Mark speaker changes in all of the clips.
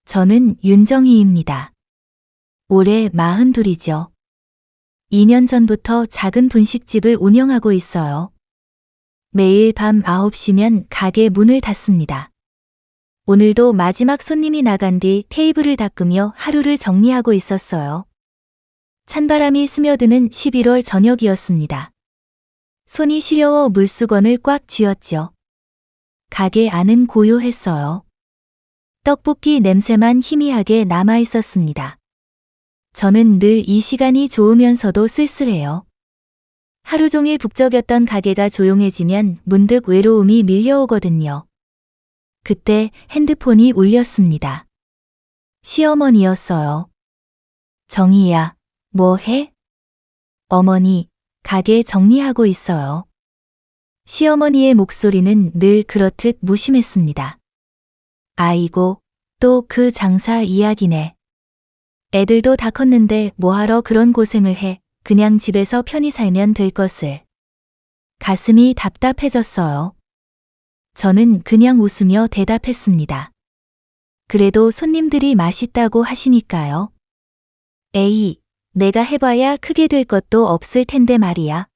Speaker 1: 저는 윤정희입니다. 올해 42이죠. 2년 전부터 작은 분식집을 운영하고 있어요. 매일 밤 9시면 가게 문을 닫습니다. 오늘도 마지막 손님이 나간 뒤 테이블을 닦으며 하루를 정리하고 있었어요. 찬바람이 스며드는 11월 저녁이었습니다. 손이 시려워 물수건을 꽉 쥐었죠. 가게 안은 고요했어요. 떡볶이 냄새만 희미하게 남아 있었습니다. 저는 늘 이 시간이 좋으면서도 쓸쓸해요. 하루 종일 북적였던 가게가 조용해지면 문득 외로움이 밀려오거든요. 그때 핸드폰이 울렸습니다. 시어머니였어요. 정희야, 뭐 해? 어머니, 가게 정리하고 있어요. 시어머니의 목소리는 늘 그렇듯 무심했습니다. 아이고, 또 그 장사 이야기네. 애들도 다 컸는데 뭐하러 그런 고생을 해. 그냥 집에서 편히 살면 될 것을. 가슴이 답답해졌어요. 저는 그냥 웃으며 대답했습니다. 그래도 손님들이 맛있다고 하시니까요. 에이, 내가 해봐야 크게 될 것도 없을 텐데 말이야.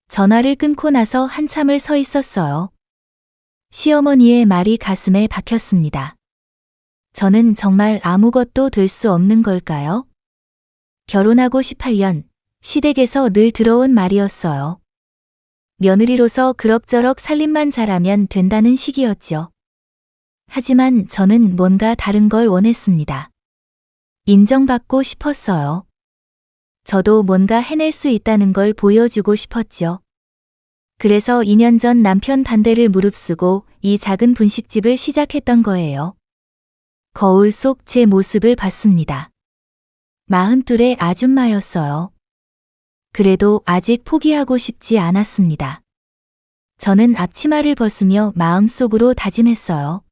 Speaker 1: 전화를 끊고 나서 한참을 서 있었어요. 시어머니의 말이 가슴에 박혔습니다. 저는 정말 아무것도 될 수 없는 걸까요? 결혼하고 18년, 시댁에서 늘 들어온 말이었어요. 며느리로서 그럭저럭 살림만 잘하면 된다는 식이었죠. 하지만 저는 뭔가 다른 걸 원했습니다. 인정받고 싶었어요. 저도 뭔가 해낼 수 있다는 걸 보여주고 싶었죠. 그래서 2년 전 남편 반대를 무릅쓰고 이 작은 분식집을 시작했던 거예요. 거울 속 제 모습을 봤습니다. 42의 아줌마였어요. 그래도 아직 포기하고 싶지 않았습니다. 저는 앞치마를 벗으며 마음속으로 다짐했어요.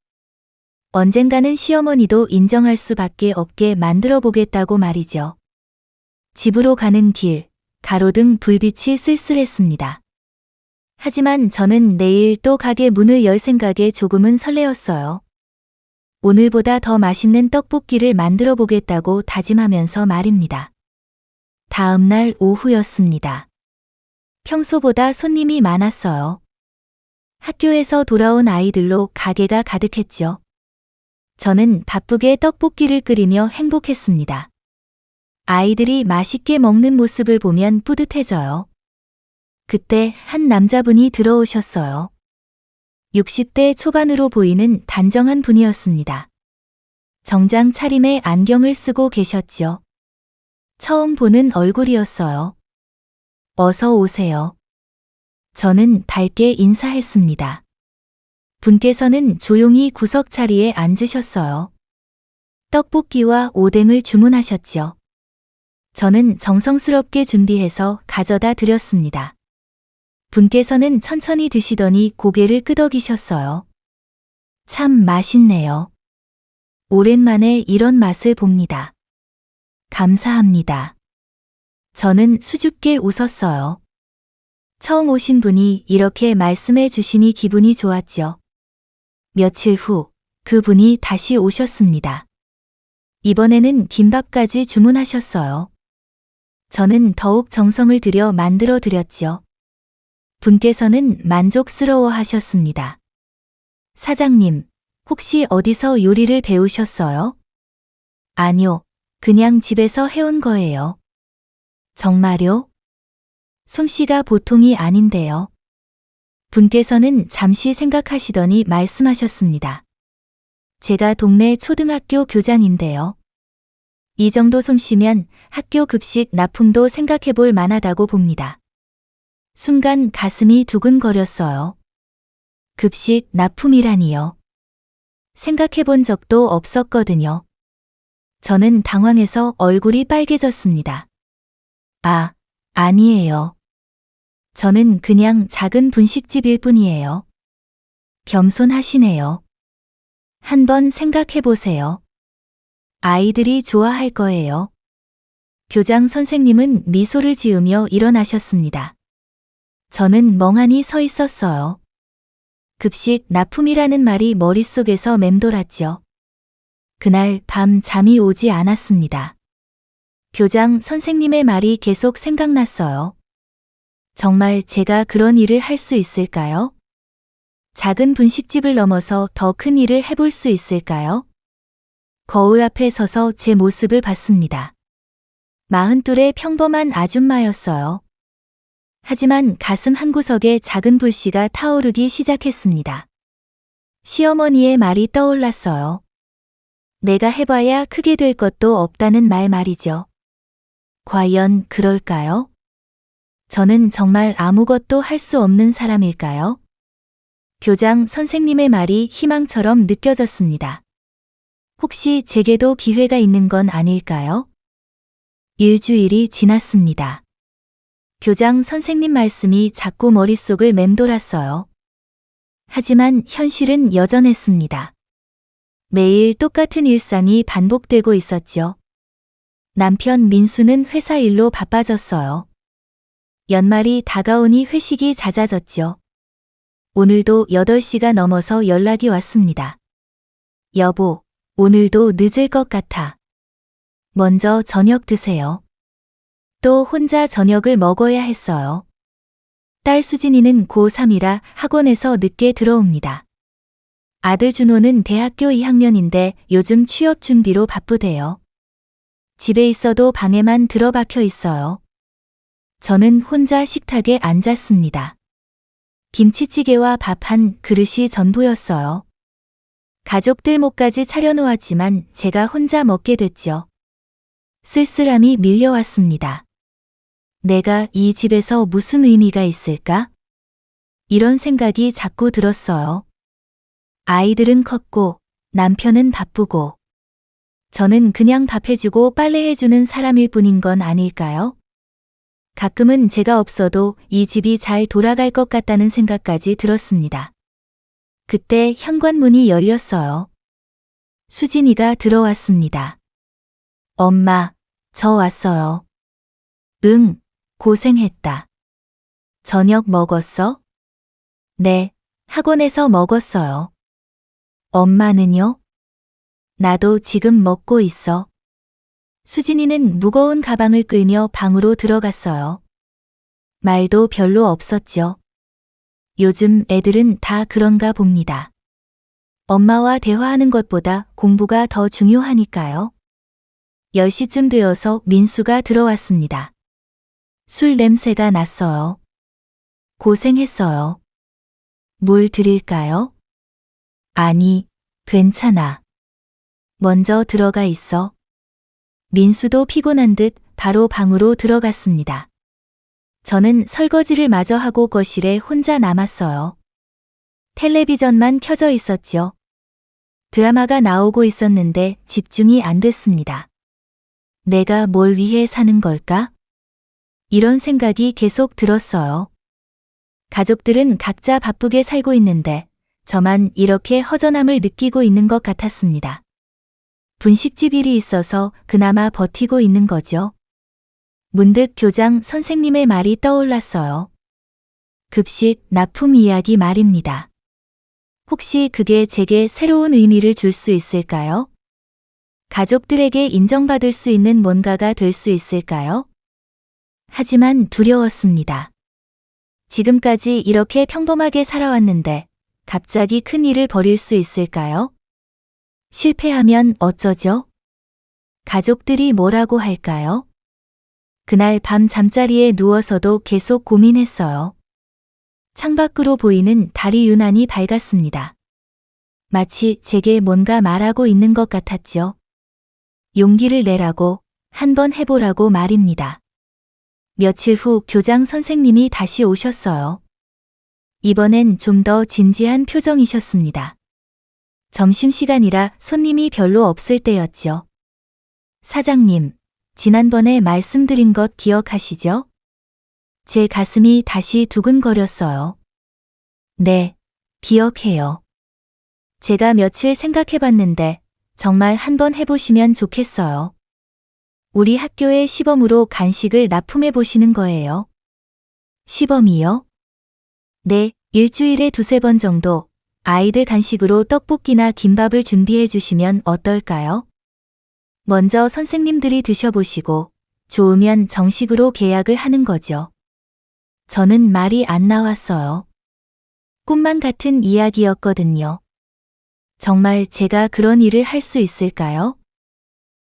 Speaker 1: 언젠가는 시어머니도 인정할 수밖에 없게 만들어 보겠다고 말이죠. 집으로 가는 길, 가로등 불빛이 쓸쓸했습니다. 하지만 저는 내일 또 가게 문을 열 생각에 조금은 설레었어요. 오늘보다 더 맛있는 떡볶이를 만들어 보겠다고 다짐하면서 말입니다. 다음 날 오후였습니다. 평소보다 손님이 많았어요. 학교에서 돌아온 아이들로 가게가 가득했죠. 저는 바쁘게 떡볶이를 끓이며 행복했습니다. 아이들이 맛있게 먹는 모습을 보면 뿌듯해져요. 그때 한 남자분이 들어오셨어요. 60대 초반으로 보이는 단정한 분이었습니다. 정장 차림에 안경을 쓰고 계셨죠. 처음 보는 얼굴이었어요. 어서 오세요. 저는 밝게 인사했습니다. 분께서는 조용히 구석 자리에 앉으셨어요. 떡볶이와 오뎅을 주문하셨죠. 저는 정성스럽게 준비해서 가져다 드렸습니다. 분께서는 천천히 드시더니 고개를 끄덕이셨어요. 참 맛있네요. 오랜만에 이런 맛을 봅니다. 감사합니다. 저는 수줍게 웃었어요. 처음 오신 분이 이렇게 말씀해 주시니 기분이 좋았죠. 며칠 후, 그분이 다시 오셨습니다. 이번에는 김밥까지 주문하셨어요. 저는 더욱 정성을 들여 만들어 드렸죠. 분께서는 만족스러워 하셨습니다. 사장님, 혹시 어디서 요리를 배우셨어요? 아니요, 그냥 집에서 해온 거예요. 정말요? 솜씨가 보통이 아닌데요. 분께서는 잠시 생각하시더니 말씀하셨습니다. 제가 동네 초등학교 교장인데요. 이 정도 솜씨면 학교 급식 납품도 생각해 볼 만하다고 봅니다. 순간 가슴이 두근거렸어요. 급식 납품이라니요. 생각해 본 적도 없었거든요. 저는 당황해서 얼굴이 빨개졌습니다. 아, 아니에요. 저는 그냥 작은 분식집일 뿐이에요. 겸손하시네요. 한번 생각해 보세요. 아이들이 좋아할 거예요. 교장 선생님은 미소를 지으며 일어나셨습니다. 저는 멍하니 서 있었어요. 급식 납품이라는 말이 머릿속에서 맴돌았죠. 그날 밤 잠이 오지 않았습니다. 교장 선생님의 말이 계속 생각났어요. 정말 제가 그런 일을 할 수 있을까요? 작은 분식집을 넘어서 더 큰 일을 해볼 수 있을까요? 거울 앞에 서서 제 모습을 봤습니다. 40의 평범한 아줌마였어요. 하지만 가슴 한구석에 작은 불씨가 타오르기 시작했습니다. 시어머니의 말이 떠올랐어요. 내가 해봐야 크게 될 것도 없다는 말 말이죠. 과연 그럴까요? 저는 정말 아무것도 할 수 없는 사람일까요? 교장 선생님의 말이 희망처럼 느껴졌습니다. 혹시 제게도 기회가 있는 건 아닐까요? 일주일이 지났습니다. 교장 선생님 말씀이 자꾸 머릿속을 맴돌았어요. 하지만 현실은 여전했습니다. 매일 똑같은 일상이 반복되고 있었죠. 남편 민수는 회사 일로 바빠졌어요. 연말이 다가오니 회식이 잦아졌죠. 오늘도 8시가 넘어서 연락이 왔습니다. 여보, 오늘도 늦을 것 같아. 먼저 저녁 드세요. 또 혼자 저녁을 먹어야 했어요. 딸 수진이는 고3이라 학원에서 늦게 들어옵니다. 아들 준호는 대학교 2학년인데 요즘 취업 준비로 바쁘대요. 집에 있어도 방에만 들어박혀 있어요. 저는 혼자 식탁에 앉았습니다. 김치찌개와 밥 한 그릇이 전부였어요. 가족들 목까지 차려놓았지만 제가 혼자 먹게 됐죠. 쓸쓸함이 밀려왔습니다. 내가 이 집에서 무슨 의미가 있을까? 이런 생각이 자꾸 들었어요. 아이들은 컸고 남편은 바쁘고 저는 그냥 밥해주고 빨래해주는 사람일 뿐인 건 아닐까요? 가끔은 제가 없어도 이 집이 잘 돌아갈 것 같다는 생각까지 들었습니다. 그때 현관문이 열렸어요. 수진이가 들어왔습니다. 엄마, 저 왔어요. 응, 고생했다. 저녁 먹었어? 네, 학원에서 먹었어요. 엄마는요? 나도 지금 먹고 있어. 수진이는 무거운 가방을 끌며 방으로 들어갔어요. 말도 별로 없었죠. 요즘 애들은 다 그런가 봅니다. 엄마와 대화하는 것보다 공부가 더 중요하니까요. 10시쯤 되어서 민수가 들어왔습니다. 술 냄새가 났어요. 고생했어요. 뭘 드릴까요? 아니, 괜찮아. 먼저 들어가 있어. 민수도 피곤한 듯 바로 방으로 들어갔습니다. 저는 설거지를 마저 하고 거실에 혼자 남았어요. 텔레비전만 켜져 있었죠. 드라마가 나오고 있었는데 집중이 안 됐습니다. 내가 뭘 위해 사는 걸까? 이런 생각이 계속 들었어요. 가족들은 각자 바쁘게 살고 있는데 저만 이렇게 허전함을 느끼고 있는 것 같았습니다. 분식집 일이 있어서 그나마 버티고 있는 거죠. 문득 교장 선생님의 말이 떠올랐어요. 급식 납품 이야기 말입니다. 혹시 그게 제게 새로운 의미를 줄 수 있을까요? 가족들에게 인정받을 수 있는 뭔가가 될 수 있을까요? 하지만 두려웠습니다. 지금까지 이렇게 평범하게 살아왔는데 갑자기 큰 일을 벌일 수 있을까요? 실패하면 어쩌죠? 가족들이 뭐라고 할까요? 그날 밤 잠자리에 누워서도 계속 고민했어요. 창밖으로 보이는 달이 유난히 밝았습니다. 마치 제게 뭔가 말하고 있는 것 같았죠. 용기를 내라고, 한번 해보라고 말입니다. 며칠 후 교장 선생님이 다시 오셨어요. 이번엔 좀 더 진지한 표정이셨습니다. 점심시간이라 손님이 별로 없을 때였죠. 사장님, 지난번에 말씀드린 것 기억하시죠? 제 가슴이 다시 두근거렸어요. 네, 기억해요. 제가 며칠 생각해봤는데 정말 한번 해보시면 좋겠어요. 우리 학교의 시범으로 간식을 납품해보시는 거예요. 시범이요? 네, 일주일에 2~3번 정도. 아이들 간식으로 떡볶이나 김밥을 준비해 주시면 어떨까요? 먼저 선생님들이 드셔보시고 좋으면 정식으로 계약을 하는 거죠. 저는 말이 안 나왔어요. 꿈만 같은 이야기였거든요. 정말 제가 그런 일을 할 수 있을까요?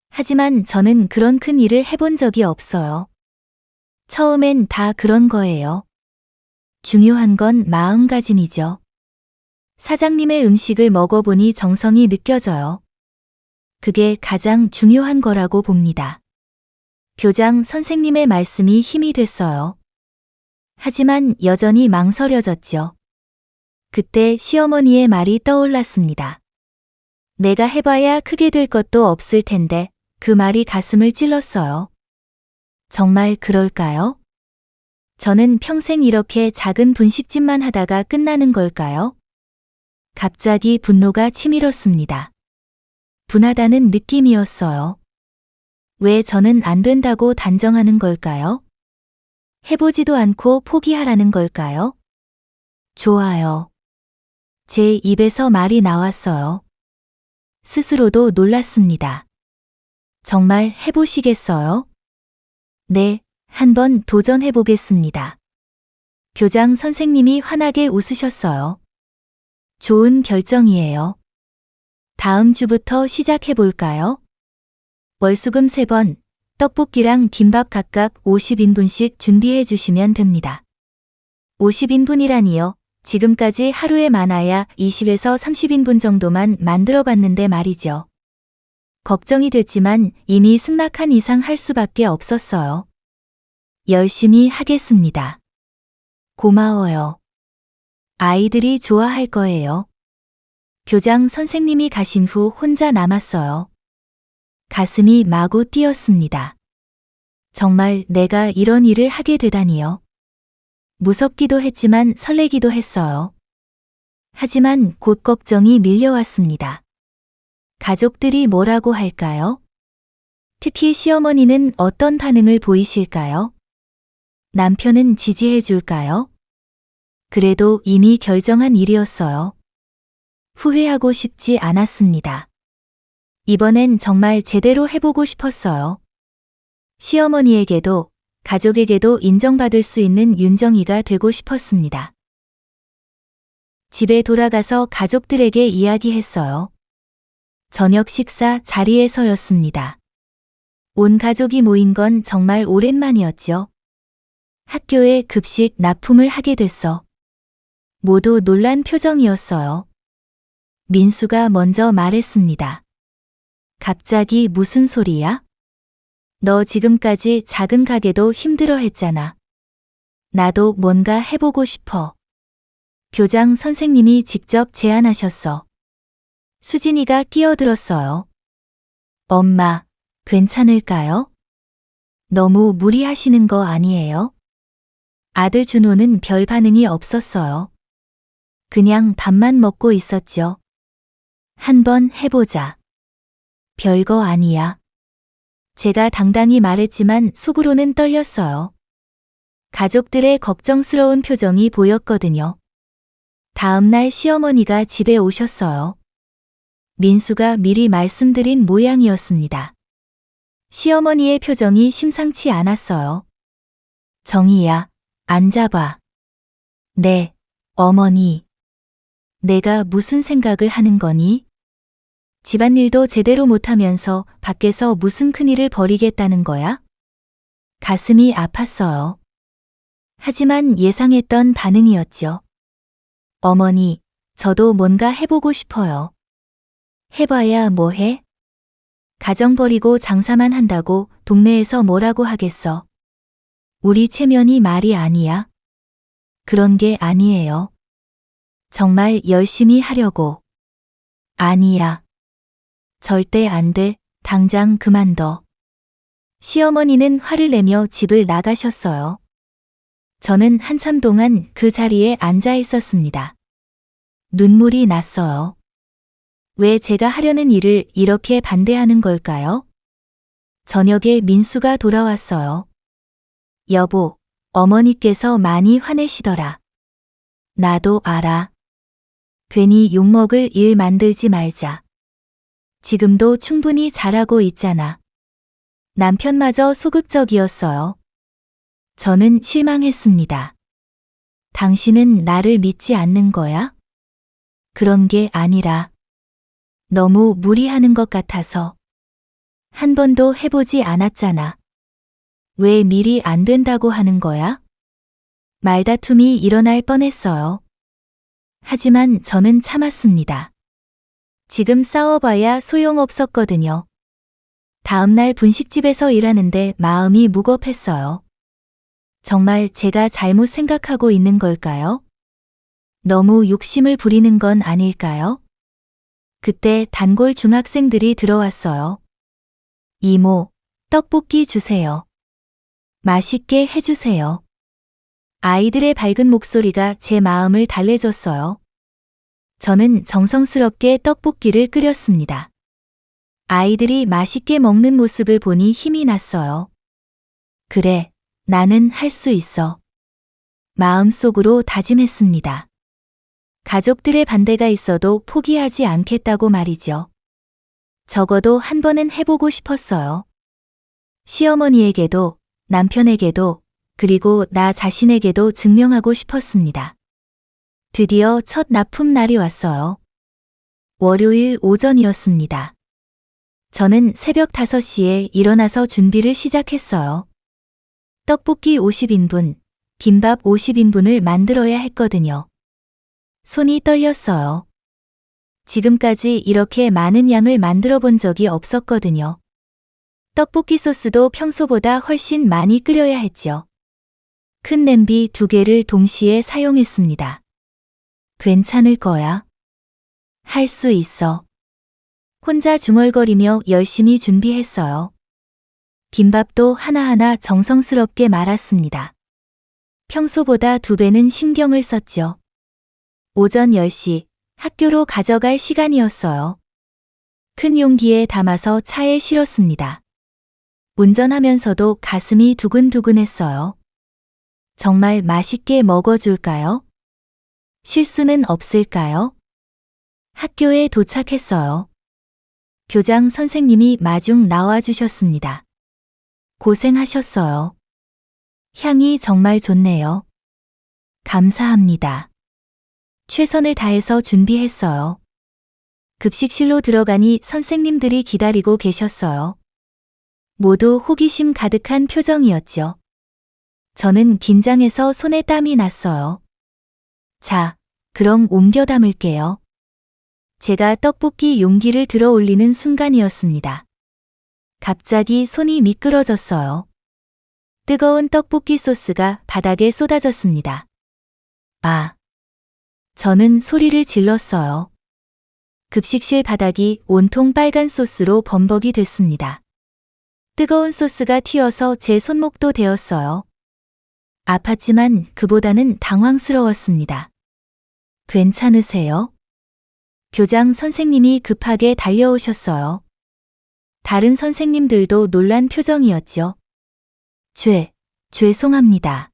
Speaker 1: 하지만 저는 그런 큰 일을 해본 적이 없어요. 처음엔 다 그런 거예요. 중요한 건 마음가짐이죠. 사장님의 음식을 먹어보니 정성이 느껴져요. 그게 가장 중요한 거라고 봅니다. 교장 선생님의 말씀이 힘이 됐어요. 하지만 여전히 망설여졌죠. 그때 시어머니의 말이 떠올랐습니다. 내가 해봐야 크게 될 것도 없을 텐데 그 말이 가슴을 찔렀어요. 정말 그럴까요? 저는 평생 이렇게 작은 분식집만 하다가 끝나는 걸까요? 갑자기 분노가 치밀었습니다. 분하다는 느낌이었어요. 왜 저는 안 된다고 단정하는 걸까요? 해보지도 않고 포기하라는 걸까요? 좋아요. 제 입에서 말이 나왔어요. 스스로도 놀랐습니다. 정말 해보시겠어요? 네, 한번 도전해보겠습니다. 교장 선생님이 환하게 웃으셨어요. 좋은 결정이에요. 다음 주부터 시작해볼까요? 월수금 3번, 떡볶이랑 김밥 각각 50인분씩 준비해 주시면 됩니다. 50인분이라니요? 지금까지 하루에 많아야 20에서 30인분 정도만 만들어 봤는데 말이죠. 걱정이 됐지만 이미 승낙한 이상 할 수밖에 없었어요. 열심히 하겠습니다. 고마워요. 아이들이 좋아할 거예요. 교장 선생님이 가신 후 혼자 남았어요. 가슴이 마구 뛰었습니다. 정말 내가 이런 일을 하게 되다니요. 무섭기도 했지만 설레기도 했어요. 하지만 곧 걱정이 밀려왔습니다. 가족들이 뭐라고 할까요? 특히 시어머니는 어떤 반응을 보이실까요? 남편은 지지해 줄까요? 그래도 이미 결정한 일이었어요. 후회하고 싶지 않았습니다. 이번엔 정말 제대로 해보고 싶었어요. 시어머니에게도 가족에게도 인정받을 수 있는 윤정이가 되고 싶었습니다. 집에 돌아가서 가족들에게 이야기했어요. 저녁 식사 자리에서였습니다. 온 가족이 모인 건 정말 오랜만이었죠. 학교에 급식 납품을 하게 됐어. 모두 놀란 표정이었어요. 민수가 먼저 말했습니다. 갑자기 무슨 소리야? 너 지금까지 작은 가게도 힘들어 했잖아. 나도 뭔가 해보고 싶어. 교장 선생님이 직접 제안하셨어. 수진이가 끼어들었어요. 엄마, 괜찮을까요? 너무 무리하시는 거 아니에요? 아들 준호는 별 반응이 없었어요. 그냥 밥만 먹고 있었죠. 한번 해보자. 별거 아니야. 제가 당당히 말했지만 속으로는 떨렸어요. 가족들의 걱정스러운 표정이 보였거든요. 다음 날 시어머니가 집에 오셨어요. 민수가 미리 말씀드린 모양이었습니다. 시어머니의 표정이 심상치 않았어요. 정희야, 앉아봐. 네, 어머니. 내가 무슨 생각을 하는 거니? 집안일도 제대로 못하면서 밖에서 무슨 큰일을 벌이겠다는 거야? 가슴이 아팠어요. 하지만 예상했던 반응이었죠. 어머니, 저도 뭔가 해보고 싶어요. 해봐야 뭐해? 가정 버리고 장사만 한다고 동네에서 뭐라고 하겠어. 우리 체면이 말이 아니야. 그런 게 아니에요. 정말 열심히 하려고. 아니야. 절대 안 돼. 당장 그만둬. 시어머니는 화를 내며 집을 나가셨어요. 저는 한참 동안 그 자리에 앉아 있었습니다. 눈물이 났어요. 왜 제가 하려는 일을 이렇게 반대하는 걸까요? 저녁에 민수가 돌아왔어요. 여보, 어머니께서 많이 화내시더라. 나도 알아. 괜히 욕먹을 일 만들지 말자. 지금도 충분히 잘하고 있잖아. 남편마저 소극적이었어요. 저는 실망했습니다. 당신은 나를 믿지 않는 거야? 그런 게 아니라 너무 무리하는 것 같아서. 한 번도 해보지 않았잖아. 왜 미리 안 된다고 하는 거야? 말다툼이 일어날 뻔했어요. 하지만 저는 참았습니다. 지금 싸워봐야 소용없었거든요. 다음날 분식집에서 일하는데 마음이 무겁했어요. 정말 제가 잘못 생각하고 있는 걸까요? 너무 욕심을 부리는 건 아닐까요? 그때 단골 중학생들이 들어왔어요. 이모, 떡볶이 주세요. 맛있게 해주세요. 아이들의 밝은 목소리가 제 마음을 달래줬어요. 저는 정성스럽게 떡볶이를 끓였습니다. 아이들이 맛있게 먹는 모습을 보니 힘이 났어요. 그래, 나는 할 수 있어. 마음속으로 다짐했습니다. 가족들의 반대가 있어도 포기하지 않겠다고 말이죠. 적어도 한 번은 해보고 싶었어요. 시어머니에게도, 남편에게도, 그리고 나 자신에게도 증명하고 싶었습니다. 드디어 첫 납품 날이 왔어요. 월요일 오전이었습니다. 저는 새벽 5시에 일어나서 준비를 시작했어요. 떡볶이 50인분, 김밥 50인분을 만들어야 했거든요. 손이 떨렸어요. 지금까지 이렇게 많은 양을 만들어 본 적이 없었거든요. 떡볶이 소스도 평소보다 훨씬 많이 끓여야 했죠. 큰 냄비 2개를 동시에 사용했습니다. 괜찮을 거야. 할 수 있어. 혼자 중얼거리며 열심히 준비했어요. 김밥도 하나하나 정성스럽게 말았습니다. 평소보다 2배는 신경을 썼죠. 오전 10시, 학교로 가져갈 시간이었어요. 큰 용기에 담아서 차에 실었습니다. 운전하면서도 가슴이 두근두근했어요. 정말 맛있게 먹어줄까요? 실수는 없을까요? 학교에 도착했어요. 교장 선생님이 마중 나와주셨습니다. 고생하셨어요. 향이 정말 좋네요. 감사합니다. 최선을 다해서 준비했어요. 급식실로 들어가니 선생님들이 기다리고 계셨어요. 모두 호기심 가득한 표정이었죠. 저는 긴장해서 손에 땀이 났어요. 자, 그럼 옮겨 담을게요. 제가 떡볶이 용기를 들어 올리는 순간이었습니다. 갑자기 손이 미끄러졌어요. 뜨거운 떡볶이 소스가 바닥에 쏟아졌습니다. 아! 저는 소리를 질렀어요. 급식실 바닥이 온통 빨간 소스로 범벅이 됐습니다. 뜨거운 소스가 튀어서 제 손목도 데었어요. 아팠지만 그보다는 당황스러웠습니다. 괜찮으세요? 교장 선생님이 급하게 달려오셨어요. 다른 선생님들도 놀란 표정이었죠. 죄송합니다.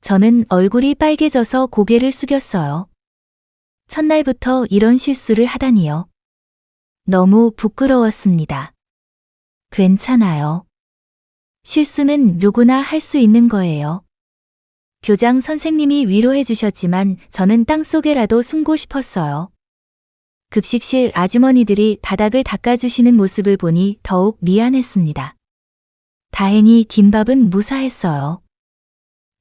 Speaker 1: 저는 얼굴이 빨개져서 고개를 숙였어요. 첫날부터 이런 실수를 하다니요. 너무 부끄러웠습니다. 괜찮아요. 실수는 누구나 할 수 있는 거예요. 교장 선생님이 위로해 주셨지만 저는 땅속에라도 숨고 싶었어요. 급식실 아주머니들이 바닥을 닦아주시는 모습을 보니 더욱 미안했습니다. 다행히 김밥은 무사했어요.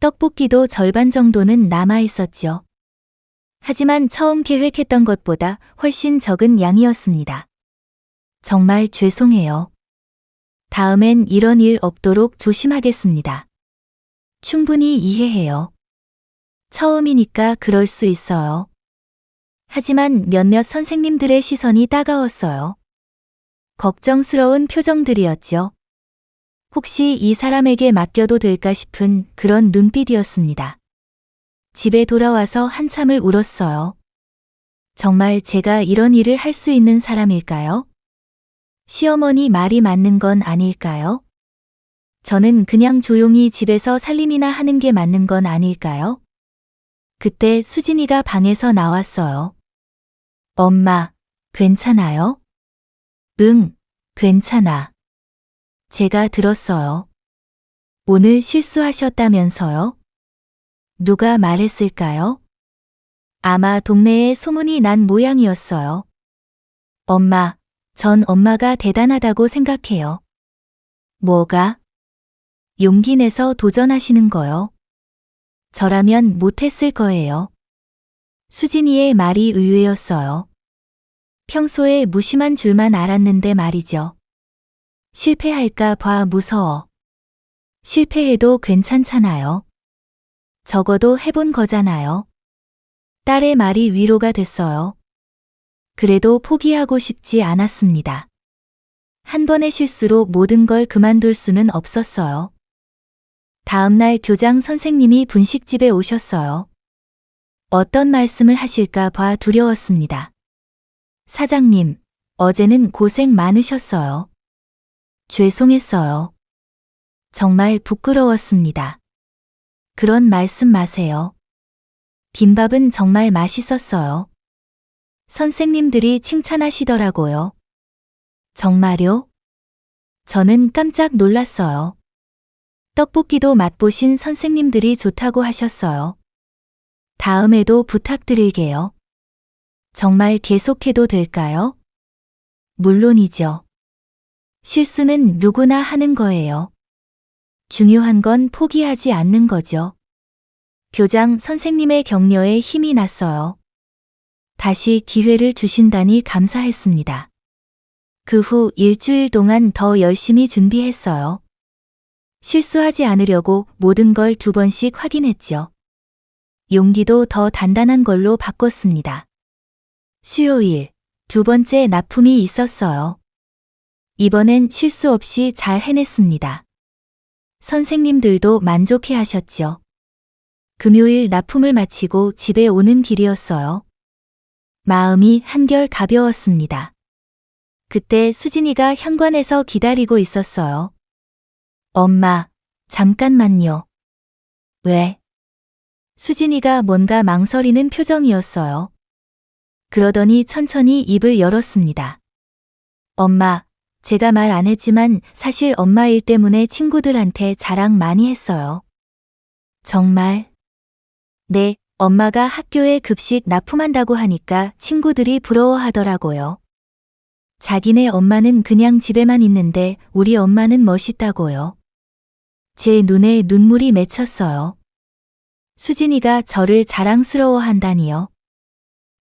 Speaker 1: 떡볶이도 절반 정도는 남아 있었죠. 하지만 처음 계획했던 것보다 훨씬 적은 양이었습니다. 정말 죄송해요. 다음엔 이런 일 없도록 조심하겠습니다. 충분히 이해해요. 처음이니까 그럴 수 있어요. 하지만 몇몇 선생님들의 시선이 따가웠어요. 걱정스러운 표정들이었죠. 혹시 이 사람에게 맡겨도 될까 싶은 그런 눈빛이었습니다. 집에 돌아와서 한참을 울었어요. 정말 제가 이런 일을 할 수 있는 사람일까요? 시어머니 말이 맞는 건 아닐까요? 저는 그냥 조용히 집에서 살림이나 하는 게 맞는 건 아닐까요? 그때 수진이가 방에서 나왔어요. 엄마, 괜찮아요? 응, 괜찮아. 제가 들었어요. 오늘 실수하셨다면서요? 누가 말했을까요? 아마 동네에 소문이 난 모양이었어요. 엄마, 전 엄마가 대단하다고 생각해요. 뭐가? 용기 내서 도전하시는 거요. 저라면 못했을 거예요. 수진이의 말이 의외였어요. 평소에 무심한 줄만 알았는데 말이죠. 실패할까 봐 무서워. 실패해도 괜찮잖아요. 적어도 해본 거잖아요. 딸의 말이 위로가 됐어요. 그래도 포기하고 싶지 않았습니다. 한 번의 실수로 모든 걸 그만둘 수는 없었어요. 다음 날 교장 선생님이 분식집에 오셨어요. 어떤 말씀을 하실까 봐 두려웠습니다. 사장님, 어제는 고생 많으셨어요. 죄송했어요. 정말 부끄러웠습니다. 그런 말씀 마세요. 김밥은 정말 맛있었어요. 선생님들이 칭찬하시더라고요. 정말요? 저는 깜짝 놀랐어요. 떡볶이도 맛보신 선생님들이 좋다고 하셨어요. 다음에도 부탁드릴게요. 정말 계속해도 될까요? 물론이죠. 실수는 누구나 하는 거예요. 중요한 건 포기하지 않는 거죠. 교장 선생님의 격려에 힘이 났어요. 다시 기회를 주신다니 감사했습니다. 그 후 일주일 동안 더 열심히 준비했어요. 실수하지 않으려고 모든 걸 2번씩 확인했죠. 용기도 더 단단한 걸로 바꿨습니다. 수요일, 2번째 납품이 있었어요. 이번엔 실수 없이 잘 해냈습니다. 선생님들도 만족해 하셨죠. 금요일 납품을 마치고 집에 오는 길이었어요. 마음이 한결 가벼웠습니다. 그때 수진이가 현관에서 기다리고 있었어요. 엄마, 잠깐만요. 왜? 수진이가 뭔가 망설이는 표정이었어요. 그러더니 천천히 입을 열었습니다. 엄마, 제가 말 안 했지만 사실 엄마 일 때문에 친구들한테 자랑 많이 했어요. 정말? 네, 엄마가 학교에 급식 납품한다고 하니까 친구들이 부러워하더라고요. 자기네 엄마는 그냥 집에만 있는데 우리 엄마는 멋있다고요. 제 눈에 눈물이 맺혔어요. 수진이가 저를 자랑스러워한다니요.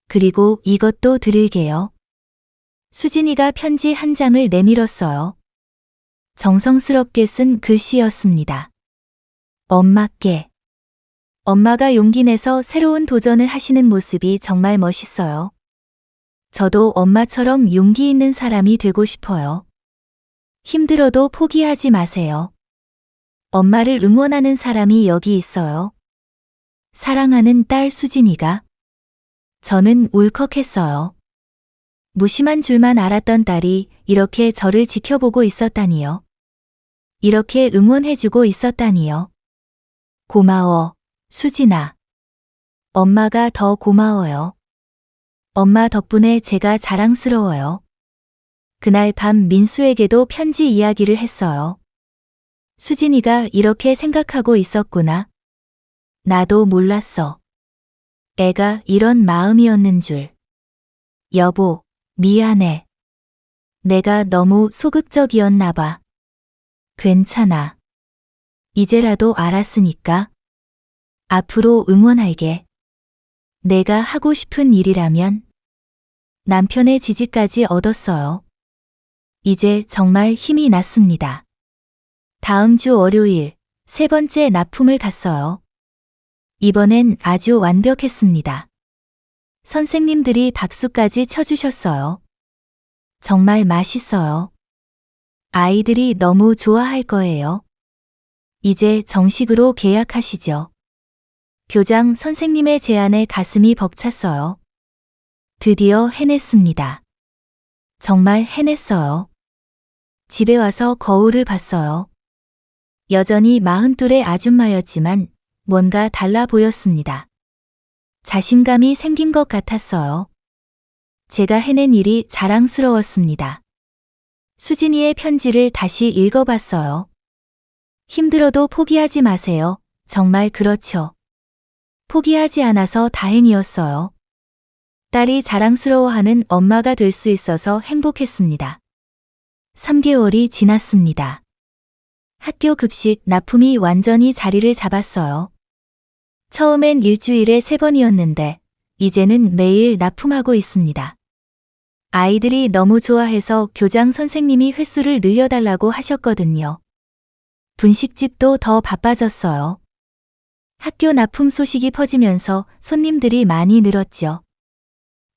Speaker 1: 그리고 이것도 드릴게요. 수진이가 편지 한 장을 내밀었어요. 정성스럽게 쓴 글씨였습니다. 엄마께. 엄마가 용기 내서 새로운 도전을 하시는 모습이 정말 멋있어요. 저도 엄마처럼 용기 있는 사람이 되고 싶어요. 힘들어도 포기하지 마세요. 엄마를 응원하는 사람이 여기 있어요. 사랑하는 딸 수진이가. 저는 울컥했어요. 무심한 줄만 알았던 딸이 이렇게 저를 지켜보고 있었다니요. 이렇게 응원해주고 있었다니요. 고마워, 수진아. 엄마가 더 고마워요. 엄마 덕분에 제가 자랑스러워요. 그날 밤 민수에게도 편지 이야기를 했어요. 수진이가 이렇게 생각하고 있었구나. 나도 몰랐어. 애가 이런 마음이었는 줄. 여보, 미안해. 내가 너무 소극적이었나 봐. 괜찮아. 이제라도 알았으니까. 앞으로 응원할게. 내가 하고 싶은 일이라면. 남편의 지지까지 얻었어요. 이제 정말 힘이 났습니다. 다음 주 월요일 3번째 납품을 갔어요. 이번엔 아주 완벽했습니다. 선생님들이 박수까지 쳐주셨어요. 정말 맛있어요. 아이들이 너무 좋아할 거예요. 이제 정식으로 계약하시죠. 교장 선생님의 제안에 가슴이 벅찼어요. 드디어 해냈습니다. 정말 해냈어요. 집에 와서 거울을 봤어요. 여전히 42의 아줌마였지만 뭔가 달라 보였습니다. 자신감이 생긴 것 같았어요. 제가 해낸 일이 자랑스러웠습니다. 수진이의 편지를 다시 읽어봤어요. 힘들어도 포기하지 마세요. 정말 그렇죠. 포기하지 않아서 다행이었어요. 딸이 자랑스러워하는 엄마가 될 수 있어서 행복했습니다. 3개월이 지났습니다. 학교 급식 납품이 완전히 자리를 잡았어요. 처음엔 일주일에 3번이었는데 이제는 매일 납품하고 있습니다. 아이들이 너무 좋아해서 교장 선생님이 횟수를 늘려달라고 하셨거든요. 분식집도 더 바빠졌어요. 학교 납품 소식이 퍼지면서 손님들이 많이 늘었죠.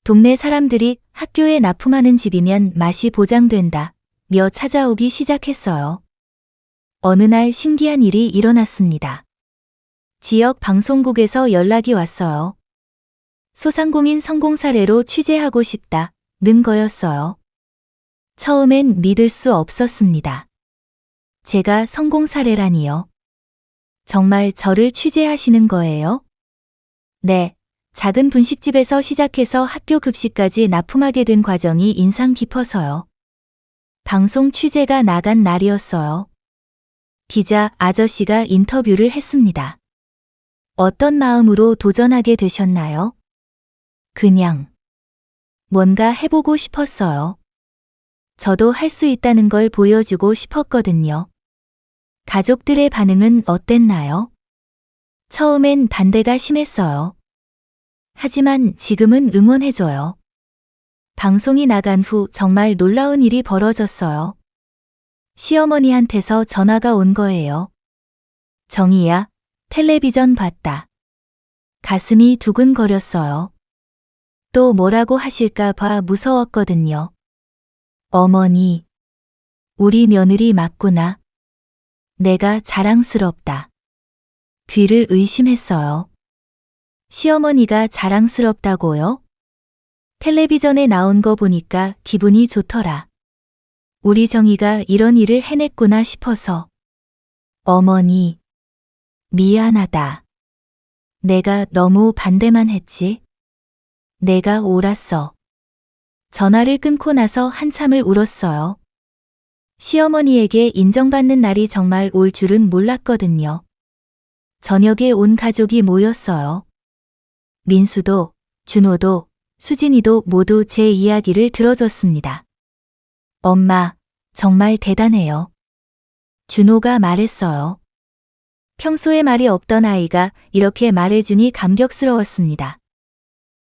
Speaker 1: 동네 사람들이 학교에 납품하는 집이면 맛이 보장된다 며 찾아오기 시작했어요. 어느 날 신기한 일이 일어났습니다. 지역 방송국에서 연락이 왔어요. 소상공인 성공 사례로 취재하고 싶다는 거였어요. 처음엔 믿을 수 없었습니다. 제가 성공 사례라니요. 정말 저를 취재하시는 거예요? 네. 작은 분식집에서 시작해서 학교 급식까지 납품하게 된 과정이 인상 깊어서요. 방송 취재가 나간 날이었어요. 기자 아저씨가 인터뷰를 했습니다. 어떤 마음으로 도전하게 되셨나요? 그냥 뭔가 해보고 싶었어요. 저도 할 수 있다는 걸 보여주고 싶었거든요. 가족들의 반응은 어땠나요? 처음엔 반대가 심했어요. 하지만 지금은 응원해줘요. 방송이 나간 후 정말 놀라운 일이 벌어졌어요. 시어머니한테서 전화가 온 거예요. 정희야, 텔레비전 봤다. 가슴이 두근거렸어요. 또 뭐라고 하실까 봐 무서웠거든요. 어머니, 우리 며느리 맞구나. 내가 자랑스럽다. 귀를 의심했어요. 시어머니가 자랑스럽다고요? 텔레비전에 나온 거 보니까 기분이 좋더라. 우리 정희가 이런 일을 해냈구나 싶어서. 어머니, 미안하다. 내가 너무 반대만 했지. 내가 옳았어. 전화를 끊고 나서 한참을 울었어요. 시어머니에게 인정받는 날이 정말 올 줄은 몰랐거든요. 저녁에 온 가족이 모였어요. 민수도, 준호도, 수진이도 모두 제 이야기를 들어줬습니다. 엄마, 정말 대단해요. 준호가 말했어요. 평소에 말이 없던 아이가 이렇게 말해주니 감격스러웠습니다.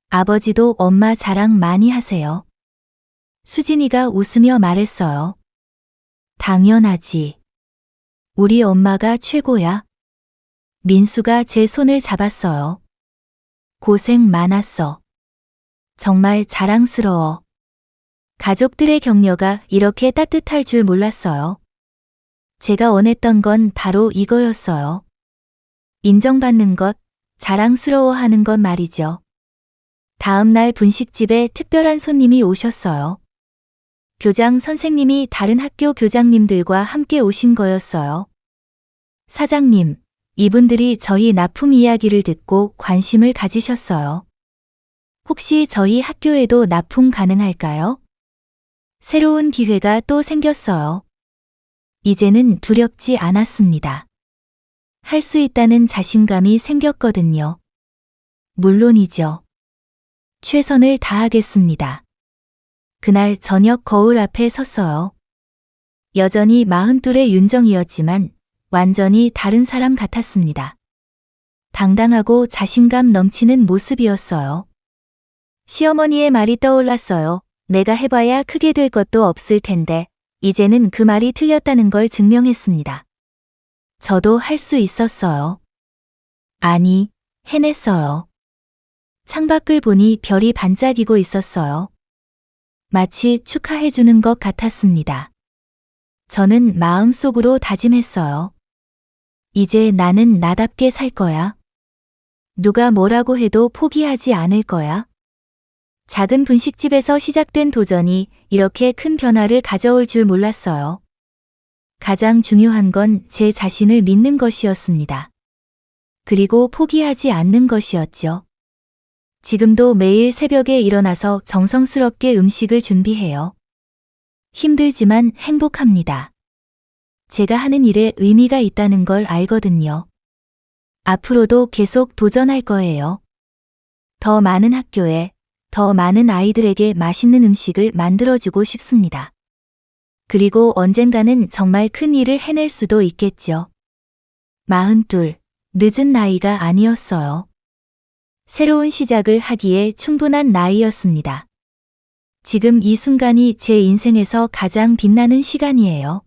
Speaker 1: 아버지도 엄마 자랑 많이 하세요. 수진이가 웃으며 말했어요. 당연하지. 우리 엄마가 최고야. 민수가 제 손을 잡았어요. 고생 많았어. 정말 자랑스러워. 가족들의 격려가 이렇게 따뜻할 줄 몰랐어요. 제가 원했던 건 바로 이거였어요. 인정받는 것, 자랑스러워하는 것 말이죠. 다음 날 분식집에 특별한 손님이 오셨어요. 교장 선생님이 다른 학교 교장님들과 함께 오신 거였어요. 사장님, 이분들이 저희 납품 이야기를 듣고 관심을 가지셨어요. 혹시 저희 학교에도 납품 가능할까요? 새로운 기회가 또 생겼어요. 이제는 두렵지 않았습니다. 할 수 있다는 자신감이 생겼거든요. 물론이죠. 최선을 다하겠습니다. 그날 저녁 거울 앞에 섰어요. 여전히 42의 윤정이었지만 완전히 다른 사람 같았습니다. 당당하고 자신감 넘치는 모습이었어요. 시어머니의 말이 떠올랐어요. 내가 해봐야 크게 될 것도 없을 텐데 이제는 그 말이 틀렸다는 걸 증명했습니다. 저도 할 수 있었어요. 아니, 해냈어요. 창밖을 보니 별이 반짝이고 있었어요. 마치 축하해주는 것 같았습니다. 저는 마음속으로 다짐했어요. 이제 나는 나답게 살 거야. 누가 뭐라고 해도 포기하지 않을 거야. 작은 분식집에서 시작된 도전이 이렇게 큰 변화를 가져올 줄 몰랐어요. 가장 중요한 건 제 자신을 믿는 것이었습니다. 그리고 포기하지 않는 것이었죠. 지금도 매일 새벽에 일어나서 정성스럽게 음식을 준비해요. 힘들지만 행복합니다. 제가 하는 일에 의미가 있다는 걸 알거든요. 앞으로도 계속 도전할 거예요. 더 많은 학교에, 더 많은 아이들에게 맛있는 음식을 만들어주고 싶습니다. 그리고 언젠가는 정말 큰 일을 해낼 수도 있겠죠. 42, 늦은 나이가 아니었어요. 새로운 시작을 하기에 충분한 나이였습니다. 지금 이 순간이 제 인생에서 가장 빛나는 시간이에요.